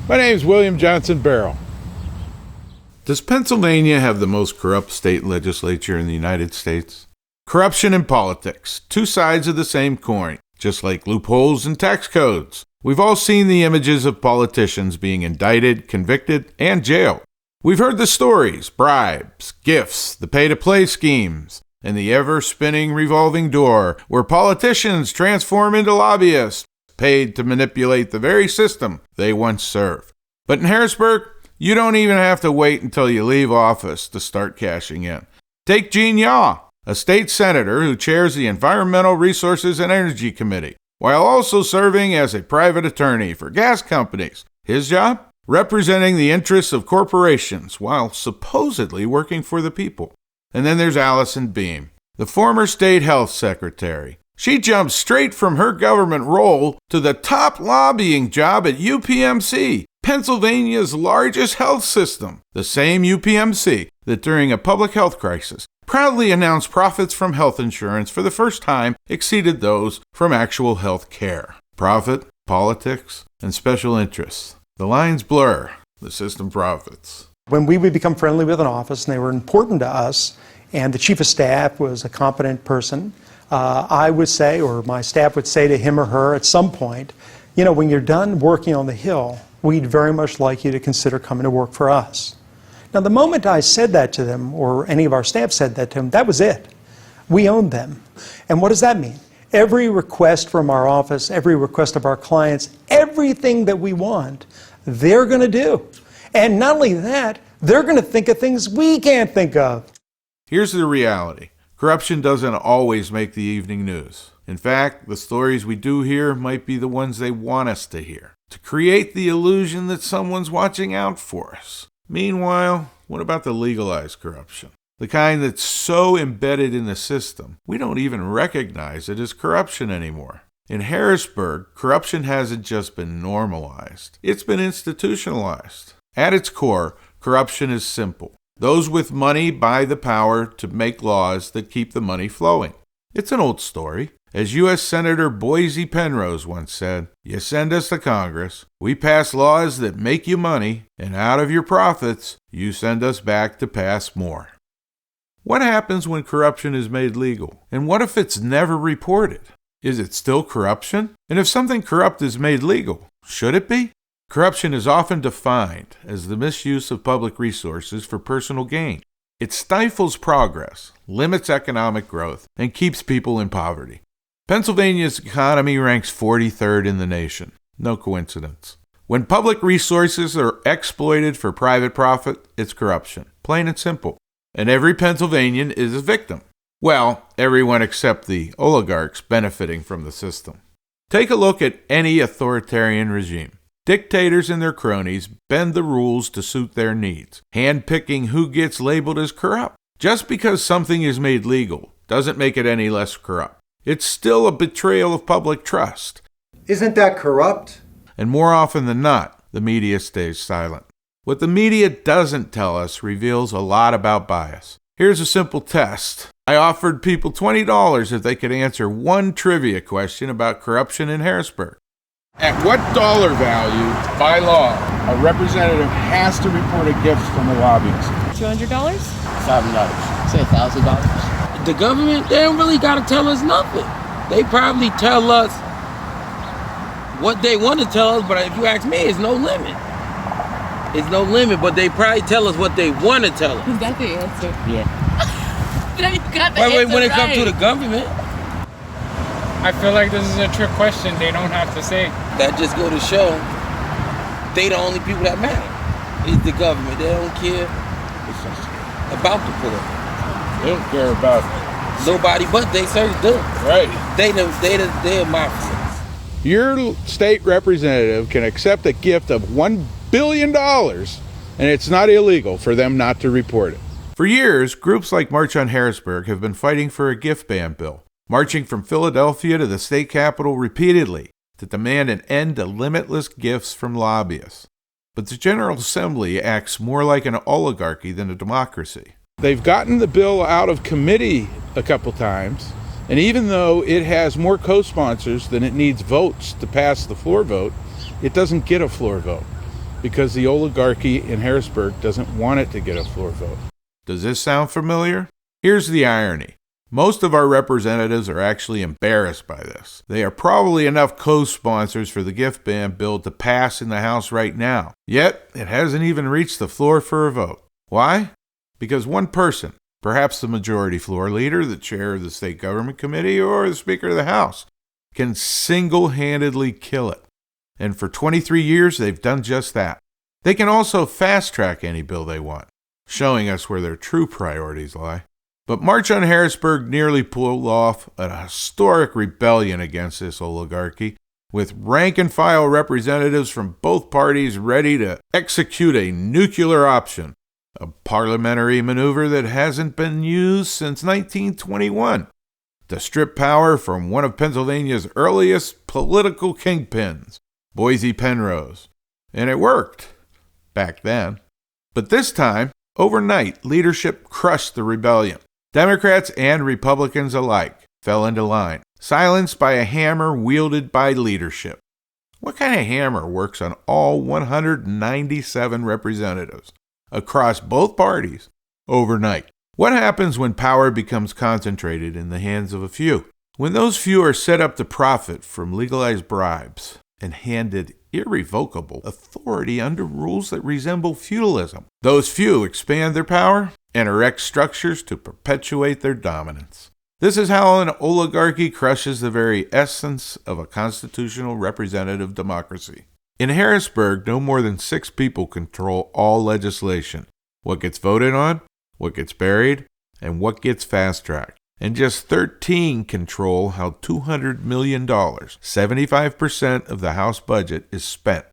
My name's William Johnson Barrow. Does Pennsylvania have the most corrupt state legislature in the United States? Corruption and politics, two sides of the same coin, just like loopholes and tax codes. We've all seen the images of politicians being indicted, convicted, and jailed. We've heard the stories, bribes, gifts, the pay-to-play schemes, and the ever-spinning revolving door where politicians transform into lobbyists, paid to manipulate the very system they once served. But in Harrisburg, you don't even have to wait until you leave office to start cashing in. Take Gene Yaw, a state senator who chairs the Environmental Resources and Energy Committee, while also serving as a private attorney for gas companies. His job? Representing the interests of corporations while supposedly working for the people. And then there's Allison Beam, the former state health secretary. She jumped straight from her government role to the top lobbying job at UPMC, Pennsylvania's largest health system, the same UPMC that during a public health crisis proudly announced profits from health insurance for the first time exceeded those from actual health care. Profit, politics, and special interests. The lines blur. The system profits. When we would become friendly with an office and they were important to us, and the chief of staff was a competent person, I would say, or my staff would say to him or her at some point, you know, when you're done working on the Hill, we'd very much like you to consider coming to work for us. Now, the moment I said that to them, or any of our staff said that to them, that was it. We owned them. And what does that mean? Every request from our office, every request of our clients, everything that we want, they're going to do. And not only that, they're going to think of things we can't think of. Here's the reality. Corruption doesn't always make the evening news. In fact, the stories we do hear might be the ones they want us to hear, to create the illusion that someone's watching out for us. Meanwhile, what about the legalized corruption? The kind that's so embedded in the system, we don't even recognize it as corruption anymore. In Harrisburg, corruption hasn't just been normalized, it's been institutionalized. At its core, corruption is simple. Those with money buy the power to make laws that keep the money flowing. It's an old story. As U.S. Senator Boise Penrose once said, "You send us to Congress, we pass laws that make you money, and out of your profits, you send us back to pass more." What happens when corruption is made legal? And what if it's never reported? Is it still corruption? And if something corrupt is made legal, should it be? Corruption is often defined as the misuse of public resources for personal gain. It stifles progress, limits economic growth, and keeps people in poverty. Pennsylvania's economy ranks 43rd in the nation. No coincidence. When public resources are exploited for private profit, it's corruption. Plain and simple. And every Pennsylvanian is a victim. Well, everyone except the oligarchs benefiting from the system. Take a look at any authoritarian regime. Dictators and their cronies bend the rules to suit their needs, handpicking who gets labeled as corrupt. Just because something is made legal doesn't make it any less corrupt. It's still a betrayal of public trust. Isn't that corrupt? And more often than not, the media stays silent. What the media doesn't tell us reveals a lot about bias. Here's a simple test. I offered people $20 if they could answer one trivia question about corruption in Harrisburg. At what dollar value, by law, a representative has to report a gift from a lobbyist? $200? $7. Say $1,000. The government, they don't really got to tell us nothing. They probably tell us what they want to tell us, but if you ask me, it's no limit. It's no limit, but they probably tell us what they want to tell us. Is that the answer? Yeah. No, you got the answer When it right. comes to the government. I feel like this is a trick question. They don't have to say. That just go to show they the only people that matter. It's the government. They don't care about the poor. They don't care about nobody but they certainly do. Right. They're mafia. Your state representative can accept a gift of $1 billion, and it's not illegal for them not to report it. For years, groups like March on Harrisburg have been fighting for a gift ban bill, marching from Philadelphia to the state capitol repeatedly to demand an end to limitless gifts from lobbyists. But the General Assembly acts more like an oligarchy than a democracy. They've gotten the bill out of committee a couple times, and even though it has more co-sponsors than it needs votes to pass the floor vote, it doesn't get a floor vote. because the oligarchy in Harrisburg doesn't want it to get a floor vote. Does this sound familiar? Here's the irony. Most of our representatives are actually embarrassed by this. They are probably enough co-sponsors for the gift ban bill to pass in the House right now. Yet, it hasn't even reached the floor for a vote. Why? Because one person, perhaps the majority floor leader, the chair of the state government committee, or the speaker of the House, can single-handedly kill it. And for 23 years, they've done just that. They can also fast-track any bill they want, showing us where their true priorities lie. But March on Harrisburg nearly pulled off a historic rebellion against this oligarchy, with rank-and-file representatives from both parties ready to execute a nuclear option, a parliamentary maneuver that hasn't been used since 1921, to strip power from one of Pennsylvania's earliest political kingpins, Boise Penrose. And it worked, back then. But this time, overnight, leadership crushed the rebellion. Democrats and Republicans alike fell into line, silenced by a hammer wielded by leadership. What kind of hammer works on all 197 representatives across both parties overnight? What happens when power becomes concentrated in the hands of a few? When those few are set up to profit from legalized bribes and handed irrevocable authority under rules that resemble feudalism, those few expand their power and erect structures to perpetuate their dominance. This is how an oligarchy crushes the very essence of a constitutional representative democracy. In Harrisburg, no more than 6 people control all legislation: what gets voted on, what gets buried, and what gets fast-tracked. And just 13 control how $200 million, 75% of the House budget, is spent,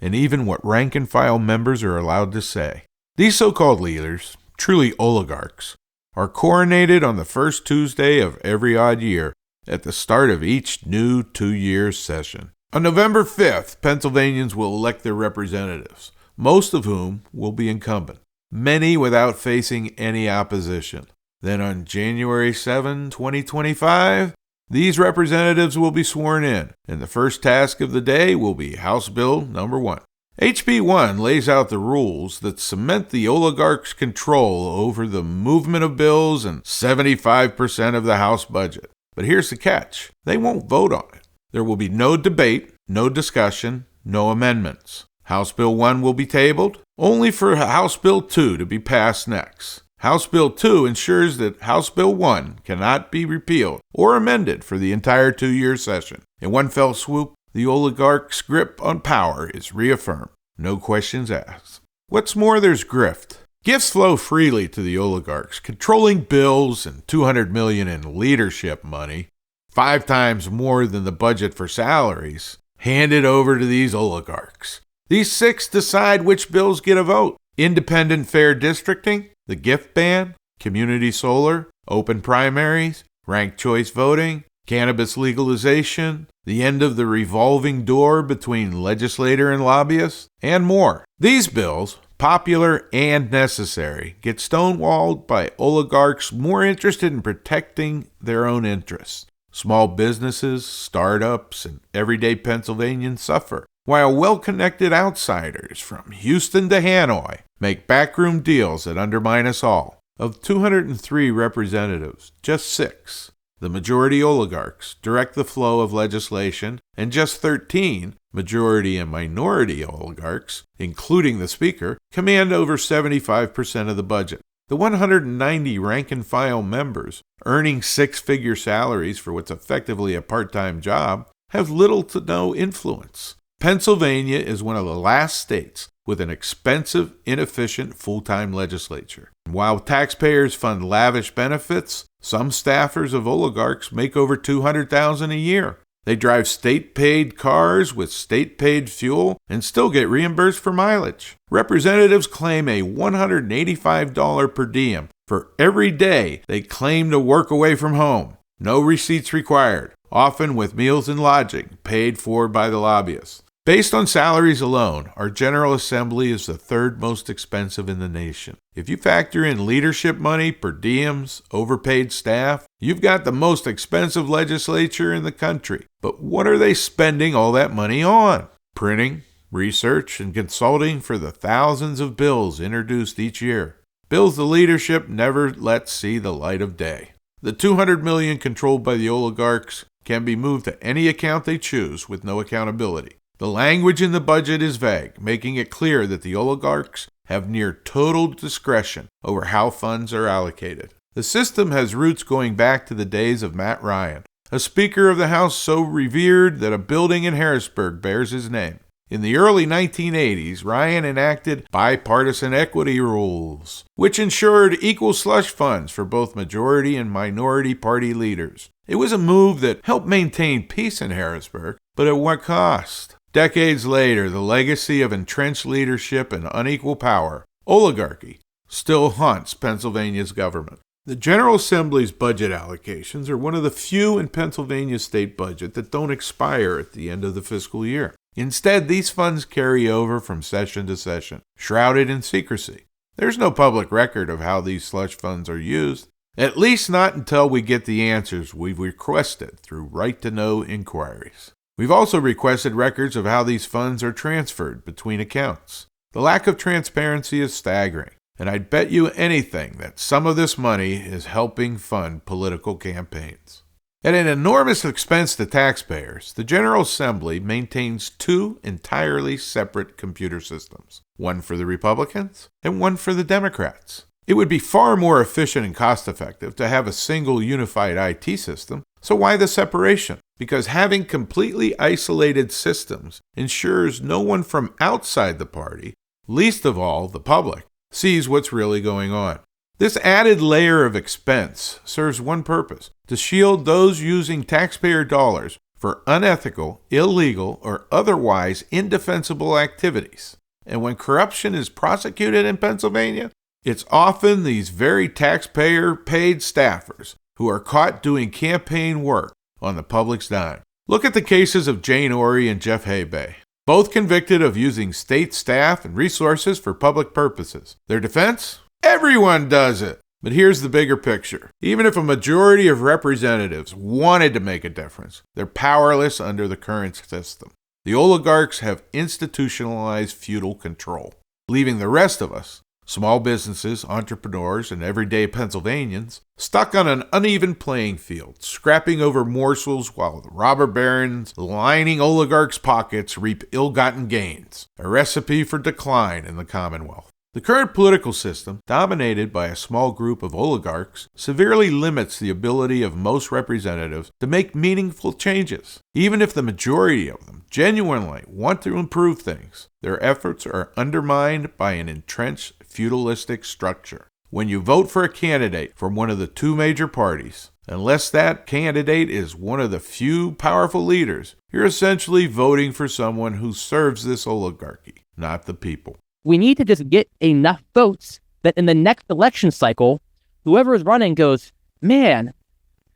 and even what rank-and-file members are allowed to say. These so-called leaders, truly oligarchs, are coronated on the first Tuesday of every odd year at the start of each new 2-year session. On November 5th, Pennsylvanians will elect their representatives, most of whom will be incumbent, many without facing any opposition. Then on January 7, 2025, these representatives will be sworn in, and the first task of the day will be House Bill number 1. HB 1 lays out the rules that cement the oligarchs' control over the movement of bills and 75% of the House budget. But here's the catch. They won't vote on it. There will be no debate, no discussion, no amendments. House Bill 1 will be tabled, only for House Bill 2 to be passed next. House Bill 2 ensures that House Bill 1 cannot be repealed or amended for the entire 2-year session. In one fell swoop, the oligarch's grip on power is reaffirmed. No questions asked. What's more, there's grift. Gifts flow freely to the oligarchs, controlling bills and $200 million in leadership money, 5 times more than the budget for salaries, handed over to these oligarchs. These 6 decide which bills get a vote. Independent fair districting, the gift ban, community solar, open primaries, ranked choice voting, cannabis legalization, the end of the revolving door between legislator and lobbyist, and more. These bills, popular and necessary, get stonewalled by oligarchs more interested in protecting their own interests. Small businesses, startups, and everyday Pennsylvanians suffer, while well-connected outsiders from Houston to Hanoi make backroom deals that undermine us all. Of 203 representatives, just 6, the majority oligarchs, direct the flow of legislation, and just 13, majority and minority oligarchs, including the Speaker, command over 75% of the budget. The 190 rank-and-file members, earning 6-figure salaries for what's effectively a part-time job, have little to no influence. Pennsylvania is one of the last states with an expensive, inefficient, full-time legislature. While taxpayers fund lavish benefits, some staffers of oligarchs make over $200,000 a year. They drive state-paid cars with state-paid fuel and still get reimbursed for mileage. Representatives claim a $185 per diem for every day they claim to work away from home. No receipts required, often with meals and lodging paid for by the lobbyists. Based on salaries alone, our General Assembly is the 3rd most expensive in the nation. If you factor in leadership money, per diems, overpaid staff, you've got the most expensive legislature in the country. But what are they spending all that money on? Printing, research, and consulting for the thousands of bills introduced each year. Bills the leadership never lets see the light of day. The $200 million controlled by the oligarchs can be moved to any account they choose with no accountability. The language in the budget is vague, making it clear that the oligarchs have near total discretion over how funds are allocated. The system has roots going back to the days of Matt Ryan, a Speaker of the House so revered that a building in Harrisburg bears his name. In the early 1980s, Ryan enacted bipartisan equity rules, which ensured equal slush funds for both majority and minority party leaders. It was a move that helped maintain peace in Harrisburg, but at what cost? Decades later, the legacy of entrenched leadership and unequal power, oligarchy, still haunts Pennsylvania's government. The General Assembly's budget allocations are one of the few in Pennsylvania's state budget that don't expire at the end of the fiscal year. Instead, these funds carry over from session to session, shrouded in secrecy. There's no public record of how these slush funds are used, at least not until we get the answers we've requested through right-to-know inquiries. We've also requested records of how these funds are transferred between accounts. The lack of transparency is staggering, and I'd bet you anything that some of this money is helping fund political campaigns. At an enormous expense to taxpayers, the General Assembly maintains two entirely separate computer systems, one for the Republicans and one for the Democrats. It would be far more efficient and cost-effective to have a single unified IT system, so why the separation? Because having completely isolated systems ensures no one from outside the party, least of all the public, sees what's really going on. This added layer of expense serves one purpose: to shield those using taxpayer dollars for unethical, illegal, or otherwise indefensible activities. And when corruption is prosecuted in Pennsylvania, it's often these very taxpayer-paid staffers who are caught doing campaign work on the public's dime. Look at the cases of Jane Orey and Jeff Habay, both convicted of using state staff and resources for public purposes. Their defense? Everyone does it. But here's the bigger picture. Even if a majority of representatives wanted to make a difference, they're powerless under the current system. The oligarchs have institutionalized feudal control, leaving the rest of us, small businesses, entrepreneurs, and everyday Pennsylvanians, stuck on an uneven playing field, scrapping over morsels while the robber barons lining oligarchs' pockets reap ill-gotten gains, a recipe for decline in the Commonwealth. The current political system, dominated by a small group of oligarchs, severely limits the ability of most representatives to make meaningful changes. Even if the majority of them genuinely want to improve things, their efforts are undermined by an entrenched feudalistic structure. When you vote for a candidate from one of the two major parties, unless that candidate is one of the few powerful leaders, you're essentially voting for someone who serves this oligarchy, not the people. We need to just get enough votes that in the next election cycle, whoever is running goes, man,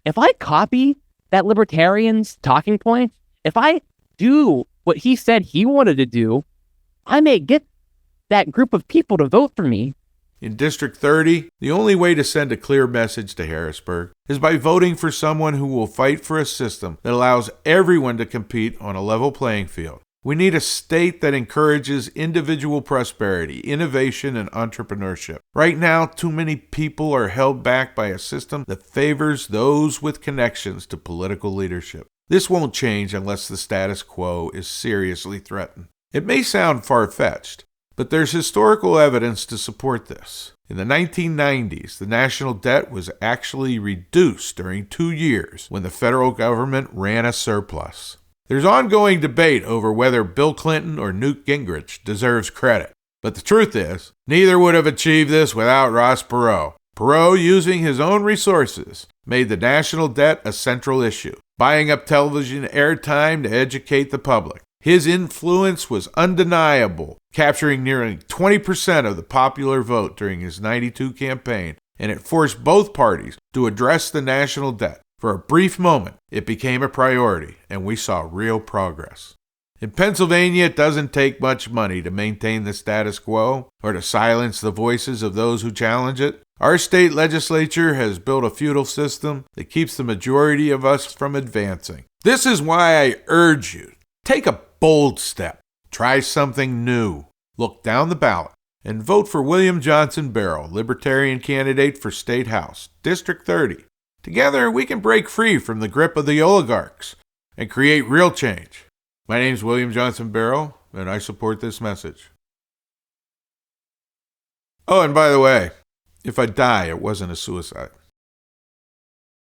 if I copy that libertarian's talking point, if I do what he said he wanted to do, I may get that group of people to vote for me. In District 30, the only way to send a clear message to Harrisburg is by voting for someone who will fight for a system that allows everyone to compete on a level playing field. We need a state that encourages individual prosperity, innovation, and entrepreneurship. Right now, too many people are held back by a system that favors those with connections to political leadership. This won't change unless the status quo is seriously threatened. It may sound far-fetched, but there's historical evidence to support this. In the 1990s, the national debt was actually reduced during 2 years when the federal government ran a surplus. There's ongoing debate over whether Bill Clinton or Newt Gingrich deserves credit. But the truth is, neither would have achieved this without Ross Perot. Perot, using his own resources, made the national debt a central issue, buying up television airtime to educate the public. His influence was undeniable, capturing nearly 20% of the popular vote during his 92 campaign, and it forced both parties to address the national debt. For a brief moment, it became a priority, and we saw real progress. In Pennsylvania, it doesn't take much money to maintain the status quo or to silence the voices of those who challenge it. Our state legislature has built a feudal system that keeps the majority of us from advancing. This is why I urge you, take a bold step. Try something new. Look down the ballot and vote for William Johnson Barrow, Libertarian candidate for State House, District 30. Together, we can break free from the grip of the oligarchs and create real change. My name's William Johnson Barrow, and I support this message. Oh, and by the way, if I die, it wasn't a suicide.